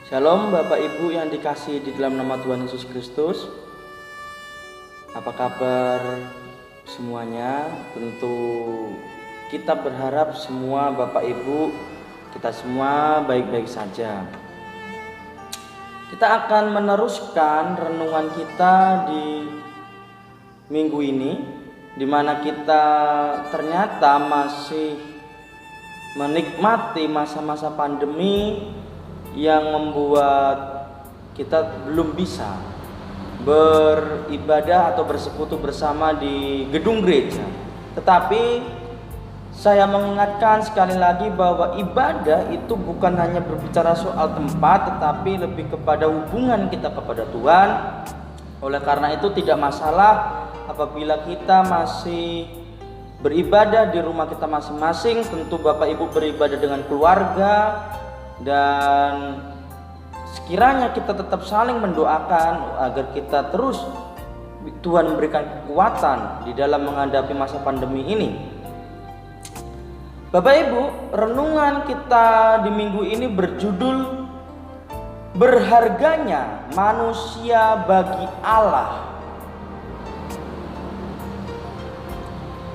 Shalom Bapak Ibu yang dikasihi di dalam nama Tuhan Yesus Kristus. Apa kabar semuanya? Tentu kita berharap semua Bapak Ibu, kita semua baik-baik saja. Kita akan meneruskan renungan kita di minggu ini, di mana kita ternyata masih menikmati masa-masa pandemi yang membuat kita belum bisa beribadah atau bersekutu bersama di gedung gereja. Tetapi saya mengingatkan sekali lagi bahwa ibadah itu bukan hanya berbicara soal tempat, tetapi lebih kepada hubungan kita kepada Tuhan. Oleh karena itu tidak masalah apabila kita masih beribadah di rumah kita masing-masing. Tentu Bapak Ibu beribadah dengan keluarga, dan sekiranya kita tetap saling mendoakan agar kita terus Tuhan memberikan kekuatan di dalam menghadapi masa pandemi ini. Bapak Ibu, renungan kita di minggu ini berjudul Berharganya Manusia Bagi Allah.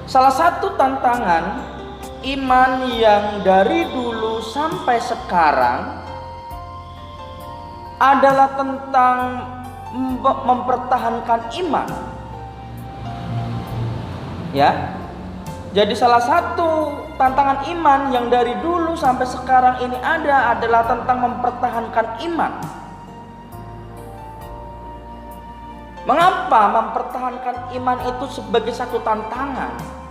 Salah satu tantangan iman yang dari dulu sampai sekarang adalah tentang mempertahankan iman. Ya. Jadi salah satu tantangan iman yang dari dulu sampai sekarang ini adalah tentang mempertahankan iman. Mengapa mempertahankan iman itu sebagai satu tantangan?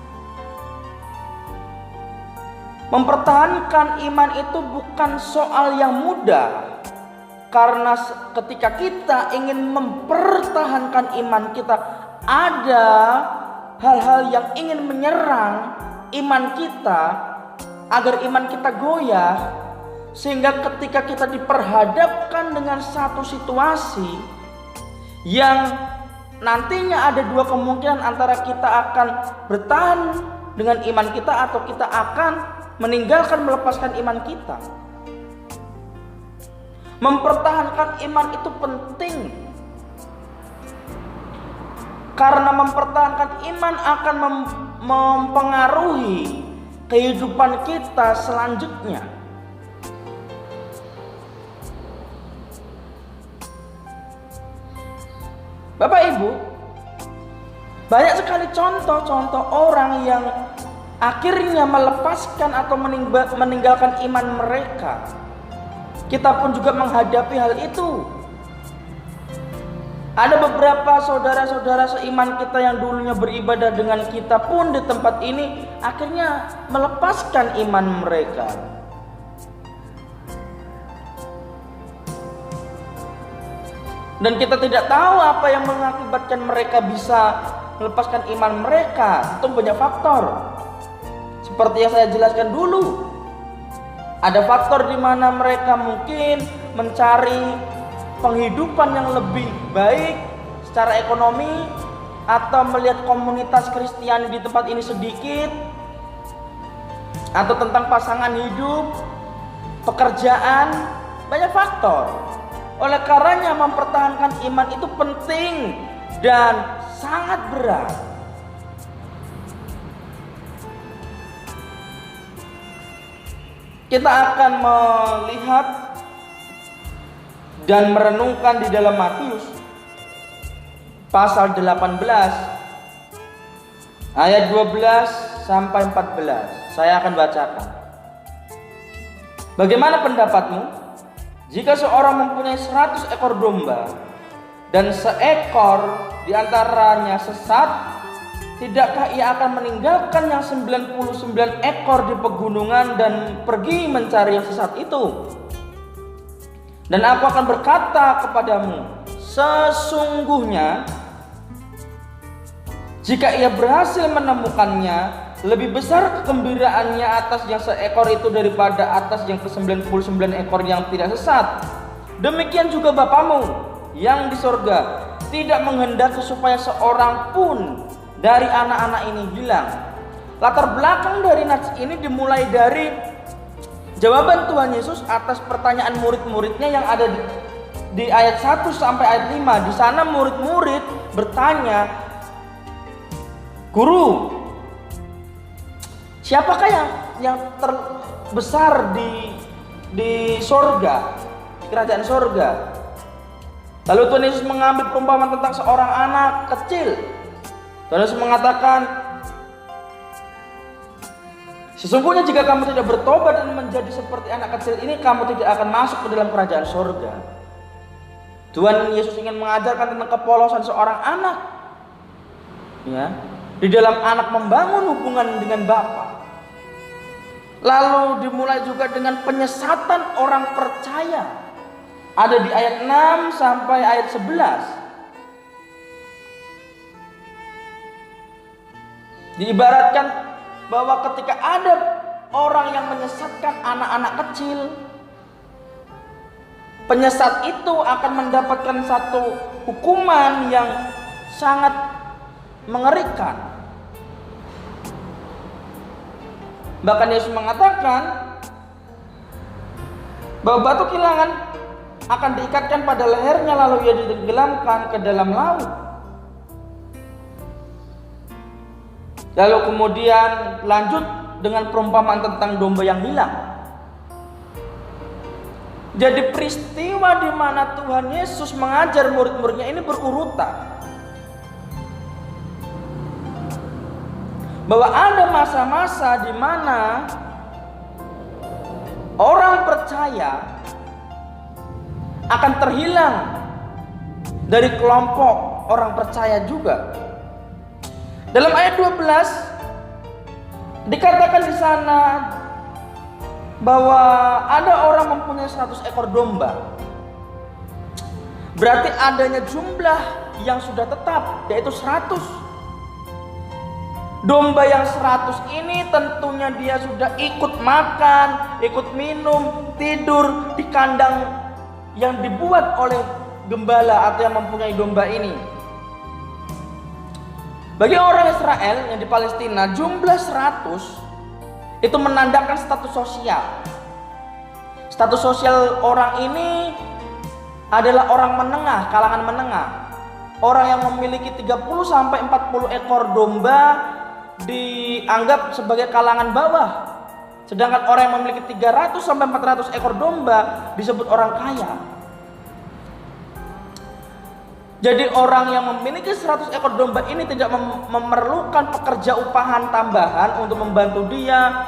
Mempertahankan iman itu bukan soal yang mudah, karena ketika kita ingin mempertahankan iman kita, ada hal-hal yang ingin menyerang iman kita agar iman kita goyah, sehingga ketika kita diperhadapkan dengan satu situasi yang nantinya ada dua kemungkinan, antara kita akan bertahan dengan iman kita atau kita akan meninggalkan, melepaskan iman kita. Mempertahankan iman itu penting, karena mempertahankan iman akan mempengaruhi kehidupan kita selanjutnya. Bapak Ibu, banyak sekali contoh-contoh orang yang akhirnya melepaskan atau meninggalkan iman mereka. Kita pun juga menghadapi hal itu. Ada beberapa saudara-saudara seiman kita yang dulunya beribadah dengan kita pun di tempat ini akhirnya melepaskan iman mereka. Dan kita tidak tahu apa yang mengakibatkan mereka bisa melepaskan iman mereka. Itu banyak faktor. Seperti yang saya jelaskan dulu, ada faktor di mana mereka mungkin mencari penghidupan yang lebih baik secara ekonomi, atau melihat komunitas Kristiani di tempat ini sedikit, atau tentang pasangan hidup, pekerjaan, banyak faktor. Oleh karenanya mempertahankan iman itu penting dan sangat berat. Kita akan melihat dan merenungkan di dalam Matius pasal 18 ayat 12 sampai 14. Saya akan bacakan. Bagaimana pendapatmu jika seorang mempunyai 100 ekor domba dan seekor di antaranya sesat? Tidakkah ia akan meninggalkan yang 99 ekor di pegunungan dan pergi mencari yang sesat itu? Dan aku akan berkata kepadamu, sesungguhnya jika ia berhasil menemukannya, lebih besar kegembiraannya atas yang seekor itu daripada atas yang ke-99 ekor yang tidak sesat. Demikian juga Bapamu yang di sorga tidak menghendaki supaya seorang pun dari anak-anak ini hilang. Latar belakang dari nats ini dimulai dari Jawaban Tuhan Yesus atas pertanyaan murid-muridnya yang ada di ayat 1 sampai ayat 5. Di sana murid-murid bertanya, "Guru, siapakah yang terbesar di sorga, kerajaan sorga?" Lalu Tuhan Yesus mengambil perumpamaan tentang seorang anak kecil. Tuhan Yesus mengatakan, "Sesungguhnya jika kamu tidak bertobat dan menjadi seperti anak kecil ini, kamu tidak akan masuk ke dalam kerajaan sorga." Tuhan Yesus ingin mengajarkan tentang kepolosan seorang anak, ya, di dalam anak membangun hubungan dengan Bapa. Lalu dimulai juga dengan penyesatan orang percaya. Ada di ayat 6 sampai ayat 11. Diibaratkan bahwa ketika ada orang yang menyesatkan anak-anak kecil, penyesat itu akan mendapatkan satu hukuman yang sangat mengerikan. Bahkan Yesus mengatakan bahwa batu kilangan akan diikatkan pada lehernya, lalu ia ditenggelamkan ke dalam laut. Lalu kemudian lanjut dengan perumpamaan tentang domba yang hilang. Jadi peristiwa di mana Tuhan Yesus mengajar murid-muridnya ini berurutan. Bahwa ada masa-masa di mana orang percaya akan terhilang dari kelompok orang percaya juga. Dalam ayat 12 dikatakan di sana bahwa ada orang mempunyai 100 ekor domba. Berarti adanya jumlah yang sudah tetap, yaitu 100. Domba yang 100 ini tentunya dia sudah ikut makan, ikut minum, tidur di kandang yang dibuat oleh gembala atau yang mempunyai domba ini. Bagi orang Israel yang di Palestina, jumlah 100 itu menandakan status sosial. Status sosial orang ini adalah orang menengah, kalangan menengah. Orang yang memiliki 30 sampai 40 ekor domba dianggap sebagai kalangan bawah. Sedangkan orang yang memiliki 300 sampai 400 ekor domba disebut orang kaya. Jadi orang yang memiliki 100 ekor domba ini tidak memerlukan pekerja upahan tambahan untuk membantu dia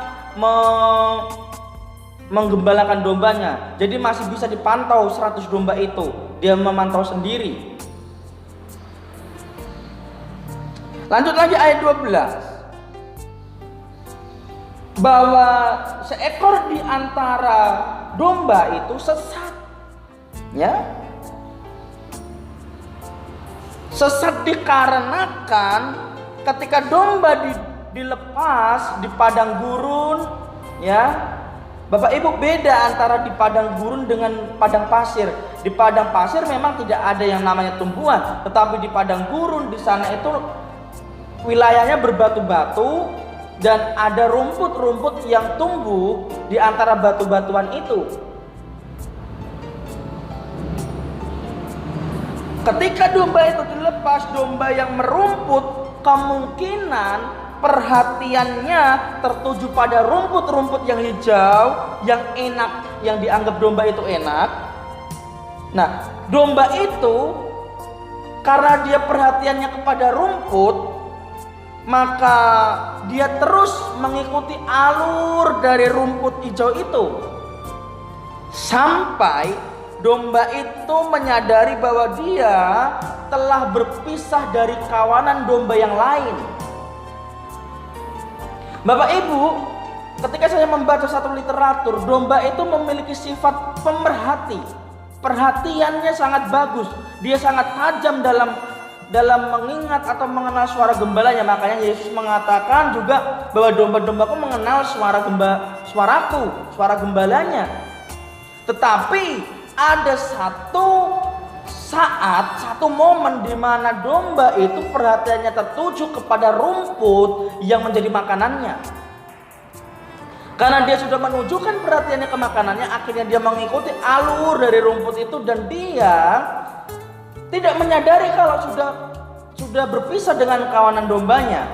menggembalakan dombanya. Jadi masih bisa dipantau 100 domba itu. Dia memantau sendiri. Lanjut lagi ayat 12. Bahwa seekor di antara domba itu sesat. Ya. Sesat dikarenakan ketika domba dilepas di padang gurun, ya. Bapak Ibu, beda antara di padang gurun dengan padang pasir. Di padang pasir memang tidak ada yang namanya tumbuhan, tetapi di padang gurun di sana itu wilayahnya berbatu-batu dan ada rumput-rumput yang tumbuh di antara batu-batuan itu. Ketika domba itu dilepas, domba yang merumput kemungkinan perhatiannya tertuju pada rumput-rumput yang hijau, yang enak, yang dianggap domba itu enak. Nah, domba itu karena dia perhatiannya kepada rumput, maka dia terus mengikuti alur dari rumput hijau itu sampai domba itu menyadari bahwa dia telah berpisah dari kawanan domba yang lain. Bapak Ibu, ketika saya membaca satu literatur, domba itu memiliki sifat pemerhati. Perhatiannya sangat bagus. Dia sangat tajam dalam mengingat atau mengenal suara gembalanya. Makanya Yesus mengatakan juga bahwa domba-dombaku mengenal suaraku, suara gembalanya. Tetapi ada satu saat, satu momen di mana domba itu perhatiannya tertuju kepada rumput yang menjadi makanannya. Karena dia sudah menunjukkan perhatiannya ke makanannya, akhirnya dia mengikuti alur dari rumput itu dan dia tidak menyadari kalau sudah berpisah dengan kawanan dombanya.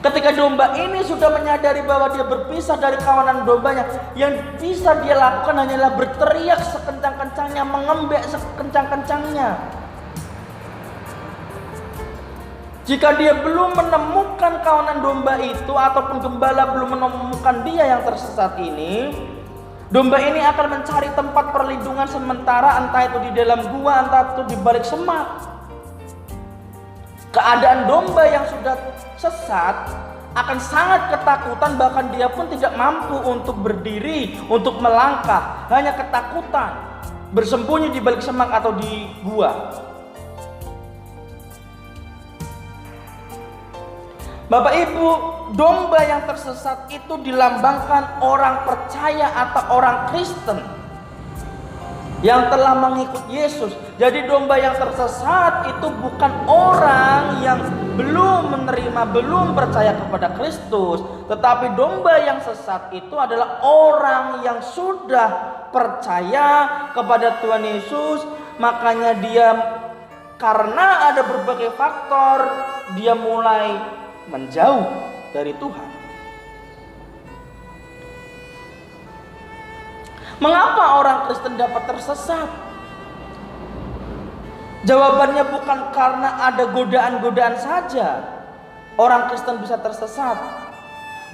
Ketika domba ini sudah menyadari bahwa dia berpisah dari kawanan dombanya, yang bisa dia lakukan hanyalah berteriak sekencang-kencangnya, mengembek sekencang-kencangnya. Jika dia belum menemukan kawanan domba itu, ataupun gembala belum menemukan dia yang tersesat ini, domba ini akan mencari tempat perlindungan sementara, entah itu di dalam gua, entah itu di balik semak. Keadaan domba yang sudah sesat akan sangat ketakutan, bahkan dia pun tidak mampu untuk berdiri, untuk melangkah, hanya ketakutan bersembunyi di balik semak atau di gua. Bapak Ibu, domba yang tersesat itu dilambangkan orang percaya atau orang Kristen yang telah mengikut Yesus. Jadi domba yang tersesat itu bukan orang yang belum menerima, belum percaya kepada Kristus, tetapi domba yang sesat itu adalah orang yang sudah percaya kepada Tuhan Yesus. Makanya dia, karena ada berbagai faktor, dia mulai menjauh dari Tuhan. Mengapa orang Kristen dapat tersesat? Jawabannya bukan karena ada godaan-godaan saja orang Kristen bisa tersesat.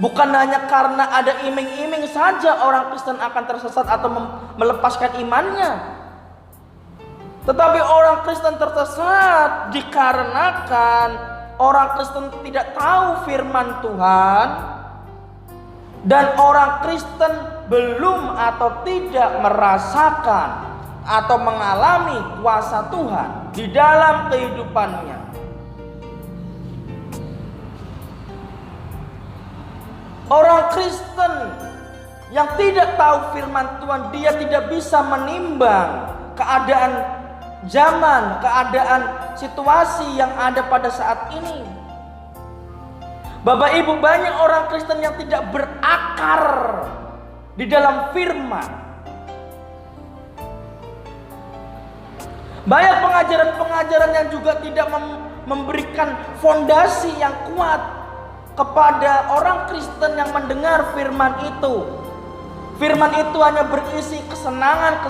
Bukan hanya karena ada iming-iming saja orang Kristen akan tersesat atau melepaskan imannya. Tetapi orang Kristen tersesat dikarenakan orang Kristen tidak tahu firman Tuhan, dan orang Kristen belum atau tidak merasakan atau mengalami kuasa Tuhan di dalam kehidupannya. Orang Kristen yang tidak tahu firman Tuhan, dia tidak bisa menimbang keadaan zaman, keadaan situasi yang ada pada saat ini. Bapak Ibu, banyak orang Kristen yang tidak berakar di dalam firman. Banyak pengajaran-pengajaran yang juga tidak memberikan fondasi yang kuat kepada orang Kristen yang mendengar firman itu. Firman itu hanya berisi kesenangan.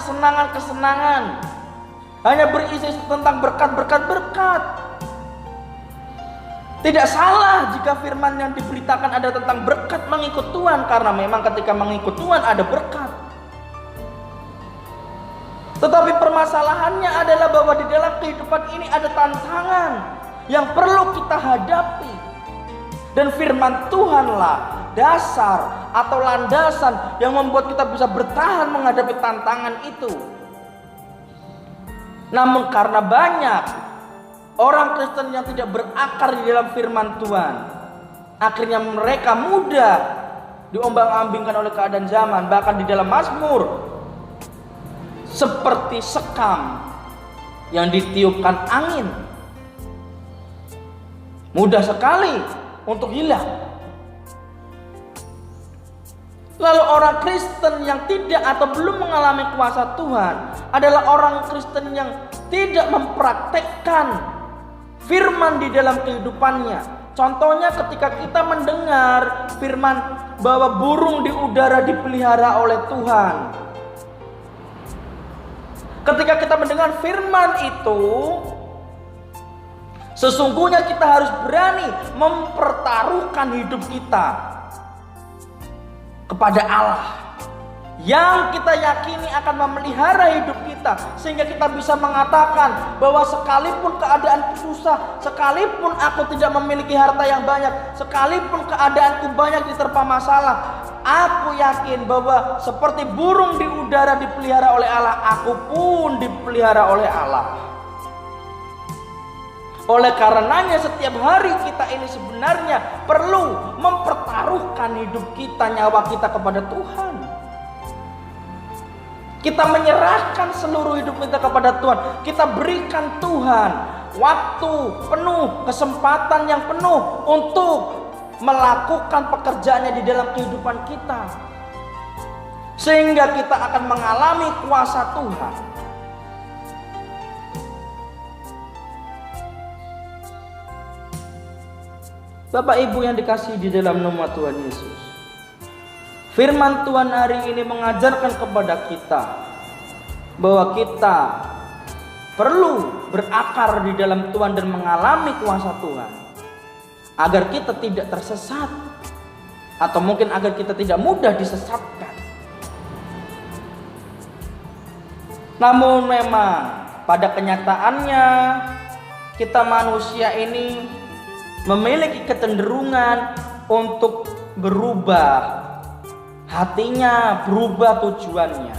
Hanya berisi tentang berkat. Tidak salah jika firman yang diberitakan ada tentang berkat mengikut Tuhan, karena memang ketika mengikut Tuhan ada berkat. Tetapi permasalahannya adalah bahwa di dalam kehidupan ini ada tantangan yang perlu kita hadapi. Dan firman Tuhanlah dasar atau landasan yang membuat kita bisa bertahan menghadapi tantangan itu. Namun karena banyak orang Kristen yang tidak berakar di dalam firman Tuhan, akhirnya mereka mudah diombang-ambingkan oleh keadaan zaman. Bahkan di dalam Mazmur, seperti sekam yang ditiupkan angin, mudah sekali untuk hilang. Lalu orang Kristen yang tidak atau belum mengalami kuasa Tuhan adalah orang Kristen yang tidak mempraktekkan firman di dalam kehidupannya. Contohnya ketika kita mendengar firman bahwa burung di udara dipelihara oleh Tuhan. Ketika kita mendengar firman itu, sesungguhnya kita harus berani mempertaruhkan hidup kita kepada Allah yang kita yakini akan memelihara hidup kita, sehingga kita bisa mengatakan bahwa sekalipun keadaan susah, sekalipun aku tidak memiliki harta yang banyak, sekalipun keadaanku banyak diterpa masalah, aku yakin bahwa seperti burung di udara dipelihara oleh Allah, aku pun dipelihara oleh Allah. Oleh karenanya setiap hari kita ini sebenarnya perlu mempertaruhkan hidup kita, nyawa kita kepada Tuhan. Kita menyerahkan seluruh hidup kita kepada Tuhan. Kita berikan Tuhan waktu penuh, kesempatan yang penuh untuk melakukan pekerjaannya di dalam kehidupan kita, sehingga kita akan mengalami kuasa Tuhan. Bapak Ibu yang dikasihi di dalam nama Tuhan Yesus, firman Tuhan hari ini mengajarkan kepada kita bahwa kita perlu berakar di dalam Tuhan dan mengalami kuasa Tuhan, agar kita tidak tersesat, atau mungkin agar kita tidak mudah disesatkan. Namun memang pada kenyataannya kita manusia ini memiliki kecenderungan untuk berubah hatinya, berubah tujuannya.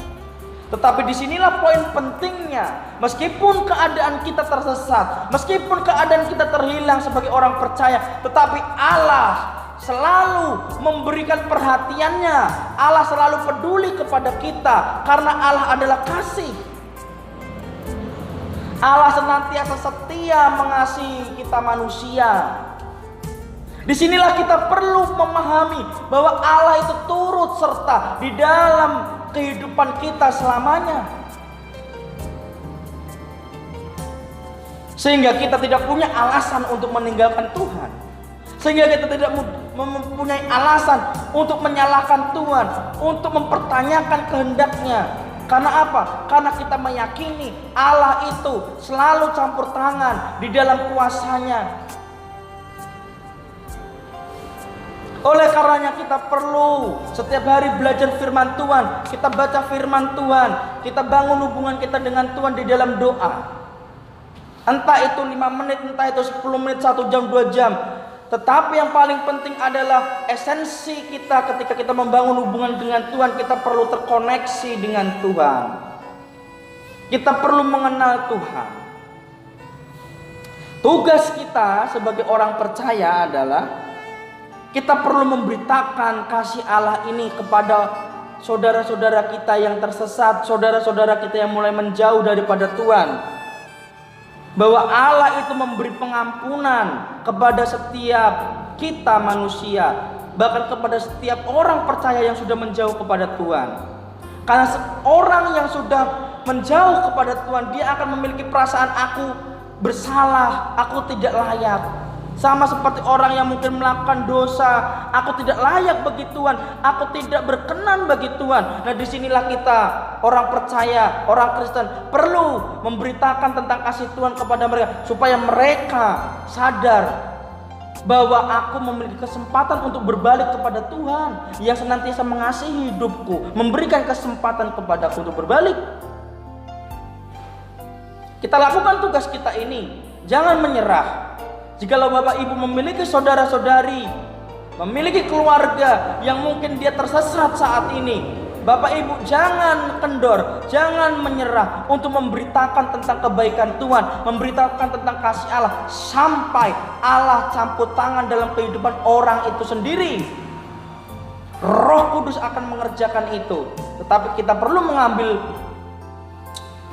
Tetapi disinilah poin pentingnya. Meskipun keadaan kita tersesat, meskipun keadaan kita terhilang sebagai orang percaya, tetapi Allah selalu memberikan perhatiannya. Allah selalu peduli kepada kita, karena Allah adalah kasih. Allah senantiasa setia mengasihi kita manusia. Disinilah kita perlu memahami bahwa Allah itu turut serta di dalam kehidupan kita selamanya, sehingga kita tidak punya alasan untuk meninggalkan Tuhan, sehingga kita tidak mempunyai alasan untuk menyalahkan Tuhan, untuk mempertanyakan kehendaknya. Karena apa? Karena kita meyakini Allah itu selalu campur tangan di dalam kuasanya. Oleh karenanya kita perlu setiap hari belajar firman Tuhan, kita baca firman Tuhan, kita bangun hubungan kita dengan Tuhan di dalam doa. Entah itu 5 menit, entah itu 10 menit, 1 jam, 2 jam. Tetapi yang paling penting adalah esensi kita ketika kita membangun hubungan dengan Tuhan, kita perlu terkoneksi dengan Tuhan. Kita perlu mengenal Tuhan. Tugas kita sebagai orang percaya adalah kita perlu memberitakan kasih Allah ini kepada saudara-saudara kita yang tersesat, saudara-saudara kita yang mulai menjauh daripada Tuhan, bahwa Allah itu memberi pengampunan kepada setiap kita manusia, bahkan kepada setiap orang percaya yang sudah menjauh kepada Tuhan. Karena orang yang sudah menjauh kepada Tuhan, dia akan memiliki perasaan aku bersalah, aku tidak layak. Sama seperti orang yang mungkin melakukan dosa, aku tidak layak bagi Tuhan, aku tidak berkenan bagi Tuhan. Nah, disinilah kita orang percaya, orang Kristen perlu memberitakan tentang kasih Tuhan kepada mereka, supaya mereka sadar bahwa aku memiliki kesempatan untuk berbalik kepada Tuhan yang senantiasa mengasihi hidupku, memberikan kesempatan kepadaku untuk berbalik. Kita lakukan tugas kita ini, jangan menyerah. Jikalau Bapak Ibu memiliki saudara-saudari, memiliki keluarga yang mungkin dia tersesat saat ini, Bapak Ibu jangan kendor, jangan menyerah untuk memberitakan tentang kebaikan Tuhan, memberitakan tentang kasih Allah, sampai Allah campur tangan dalam kehidupan orang itu sendiri. Roh Kudus akan mengerjakan itu. Tetapi kita perlu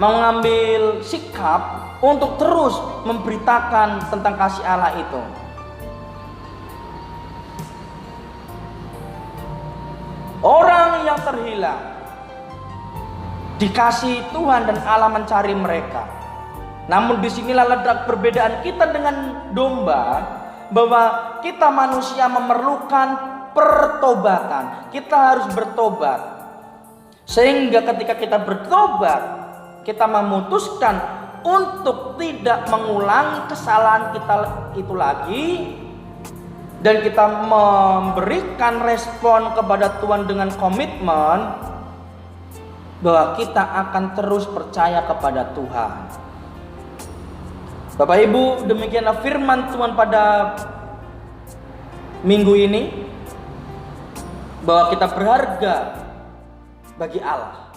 mengambil sikap untuk terus memberitakan tentang kasih Allah itu. Orang yang terhilang dikasihi Tuhan dan Allah mencari mereka. Namun disinilah letak perbedaan kita dengan domba, bahwa kita manusia memerlukan pertobatan. Kita harus bertobat, sehingga ketika kita bertobat, kita memutuskan untuk tidak mengulangi kesalahan kita itu lagi, dan kita memberikan respon kepada Tuhan dengan komitmen bahwa kita akan terus percaya kepada Tuhan. Bapak Ibu, demikianlah firman Tuhan pada minggu ini, bahwa kita berharga bagi Allah.